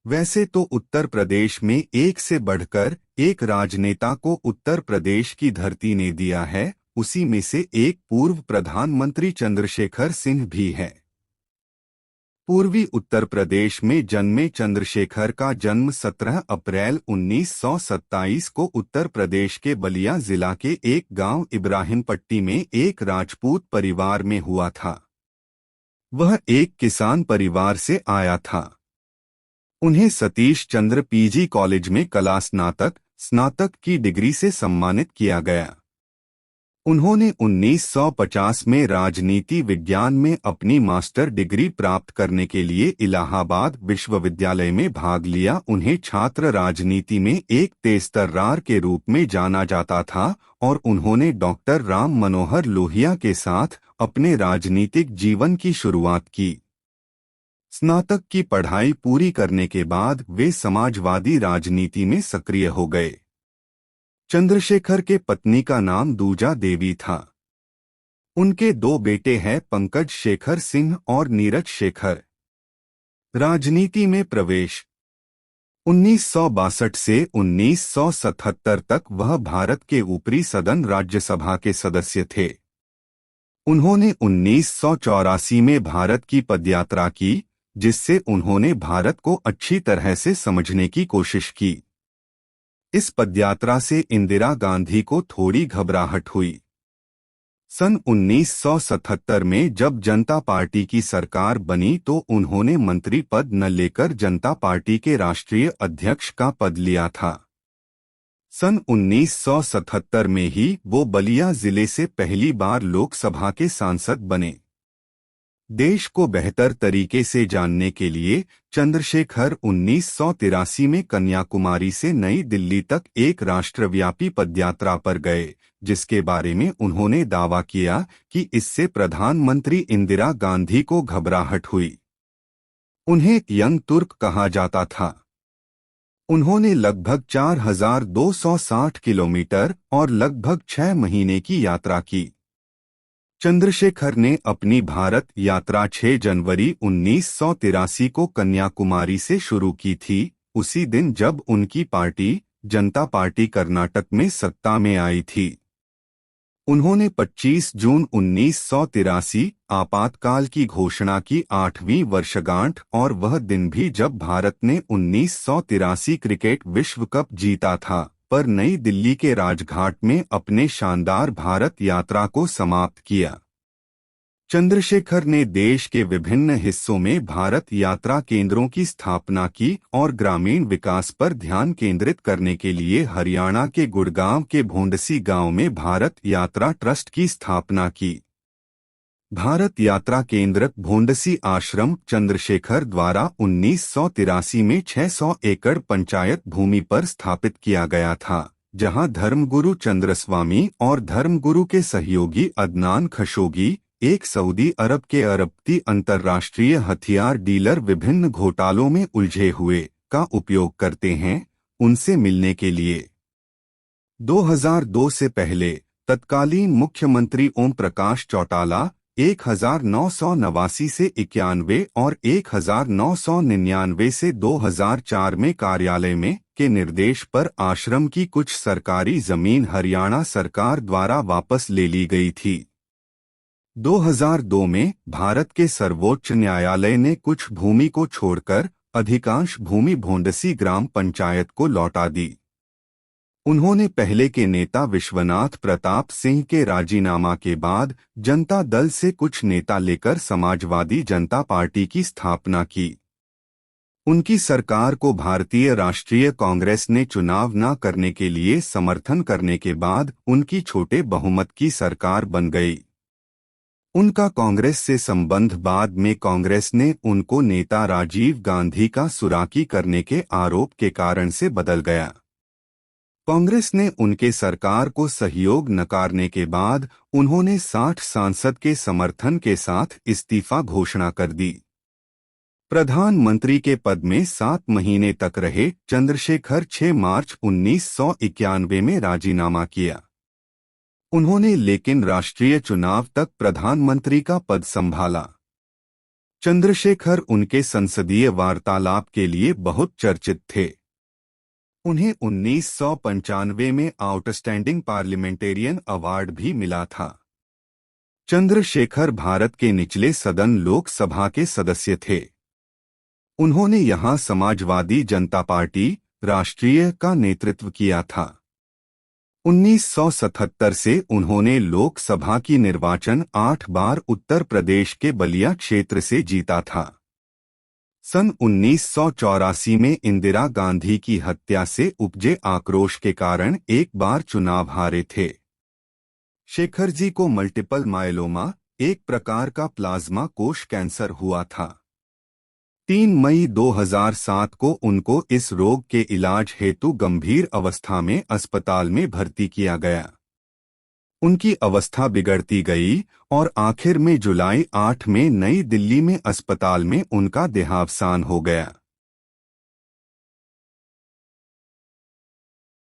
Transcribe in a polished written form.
वैसे तो उत्तर प्रदेश में एक से बढ़कर एक राजनेता को उत्तर प्रदेश की धरती ने दिया है। उसी में से एक पूर्व प्रधानमंत्री चंद्रशेखर सिंह भी है। पूर्वी उत्तर प्रदेश में जन्मे चंद्रशेखर का जन्म 17 अप्रैल 1927 को उत्तर प्रदेश के बलिया जिला के एक गांव इब्राहिमपट्टी में एक राजपूत परिवार में हुआ था। वह एक किसान परिवार से आया था। उन्हें सतीश चंद्र पीजी कॉलेज में कला स्नातक की डिग्री से सम्मानित किया गया। उन्होंने 1950 में राजनीति विज्ञान में अपनी मास्टर डिग्री प्राप्त करने के लिए इलाहाबाद विश्वविद्यालय में भाग लिया। उन्हें छात्र राजनीति में एक तेजतर्रार के रूप में जाना जाता था और उन्होंने डॉक्टर राम मनोहर लोहिया के साथ अपने राजनीतिक जीवन की शुरुआत की। स्नातक की पढ़ाई पूरी करने के बाद वे समाजवादी राजनीति में सक्रिय हो गए। चंद्रशेखर के पत्नी का नाम दूजा देवी था। उनके दो बेटे हैं, पंकज शेखर सिंह और नीरज शेखर। राजनीति में प्रवेश 1962 से 1977 तक वह भारत के ऊपरी सदन राज्यसभा के सदस्य थे। उन्होंने 1984 में भारत की पदयात्रा की, जिससे उन्होंने भारत को अच्छी तरह से समझने की कोशिश की। इस पदयात्रा से इंदिरा गांधी को थोड़ी घबराहट हुई। सन 1977 में जब जनता पार्टी की सरकार बनी तो उन्होंने मंत्री पद न लेकर जनता पार्टी के राष्ट्रीय अध्यक्ष का पद लिया था। सन 1977 में ही वो बलिया जिले से पहली बार लोकसभा के सांसद बने। देश को बेहतर तरीके से जानने के लिए चंद्रशेखर 1983 में कन्याकुमारी से नई दिल्ली तक एक राष्ट्रव्यापी पदयात्रा पर गए, जिसके बारे में उन्होंने दावा किया कि इससे प्रधानमंत्री इंदिरा गांधी को घबराहट हुई। उन्हें यंग तुर्क कहा जाता था। उन्होंने लगभग 4260 किलोमीटर और लगभग 6 महीने की यात्रा की। चंद्रशेखर ने अपनी भारत यात्रा 6 जनवरी 1983 को कन्याकुमारी से शुरू की थी, उसी दिन जब उनकी पार्टी जनता पार्टी कर्नाटक में सत्ता में आई थी। उन्होंने 25 जून 1983 आपातकाल की घोषणा की 8वीं वर्षगांठ और वह दिन भी जब भारत ने 1983 क्रिकेट विश्व कप जीता था, पर नई दिल्ली के राजघाट में अपने शानदार भारत यात्रा को समाप्त किया। चंद्रशेखर ने देश के विभिन्न हिस्सों में भारत यात्रा केंद्रों की स्थापना की और ग्रामीण विकास पर ध्यान केंद्रित करने के लिए हरियाणा के गुड़गांव के भोंडसी गांव में भारत यात्रा ट्रस्ट की स्थापना की। भारत यात्रा केंद्र भोंडसी आश्रम चंद्रशेखर द्वारा 1983 में 600 एकड़ पंचायत भूमि पर स्थापित किया गया था, जहां धर्मगुरु चंद्रस्वामी और धर्मगुरु के सहयोगी अदनान खशोगी, एक सऊदी अरब के अरबती अंतर्राष्ट्रीय हथियार डीलर विभिन्न घोटालों में उलझे हुए, का उपयोग करते हैं। उनसे मिलने के लिए 2002 से पहले तत्कालीन मुख्यमंत्री ओम प्रकाश चौटाला 1989 से 91 और 1999 से 2004 में कार्यालय में के निर्देश पर आश्रम की कुछ सरकारी जमीन हरियाणा सरकार द्वारा वापस ले ली गई थी। 2002 में भारत के सर्वोच्च न्यायालय ने कुछ भूमि को छोड़कर अधिकांश भूमि भोंडसी ग्राम पंचायत को लौटा दी। उन्होंने पहले के नेता विश्वनाथ प्रताप सिंह के राजीनामा के बाद जनता दल से कुछ नेता लेकर समाजवादी जनता पार्टी की स्थापना की। उनकी सरकार को भारतीय राष्ट्रीय कांग्रेस ने चुनाव न करने के लिए समर्थन करने के बाद उनकी छोटे बहुमत की सरकार बन गई। उनका कांग्रेस से संबंध बाद में कांग्रेस ने उनको नेता राजीव गांधी का सुराकी करने के आरोप के कारण से बदल गया। कांग्रेस ने उनके सरकार को सहयोग नकारने के बाद उन्होंने 60 सांसद के समर्थन के साथ इस्तीफा घोषणा कर दी। प्रधानमंत्री के पद में 7 महीने तक रहे चंद्रशेखर 6 मार्च 1991 में राजीनामा किया। उन्होंने लेकिन राष्ट्रीय चुनाव तक प्रधानमंत्री का पद संभाला। चंद्रशेखर उनके संसदीय वार्तालाप के लिए बहुत चर्चित थे। उन्हें 1995 में आउटस्टैंडिंग पार्लियामेंटेरियन अवार्ड भी मिला था। चंद्रशेखर भारत के निचले सदन लोकसभा के सदस्य थे। उन्होंने यहां समाजवादी जनता पार्टी राष्ट्रीय का नेतृत्व किया था। 1977 से उन्होंने लोकसभा की निर्वाचन 8 बार उत्तर प्रदेश के बलिया क्षेत्र से जीता था। सन 1984 में इंदिरा गांधी की हत्या से उपजे आक्रोश के कारण एक बार चुनाव हारे थे। शेखर जी को मल्टीपल मायलोमा, एक प्रकार का प्लाज्मा कोश कैंसर हुआ था। 3 मई 2007 को उनको इस रोग के इलाज हेतु गंभीर अवस्था में अस्पताल में भर्ती किया गया। उनकी अवस्था बिगड़ती गई और आखिर में जुलाई 8 में नई दिल्ली में अस्पताल में उनका देहावसान हो गया।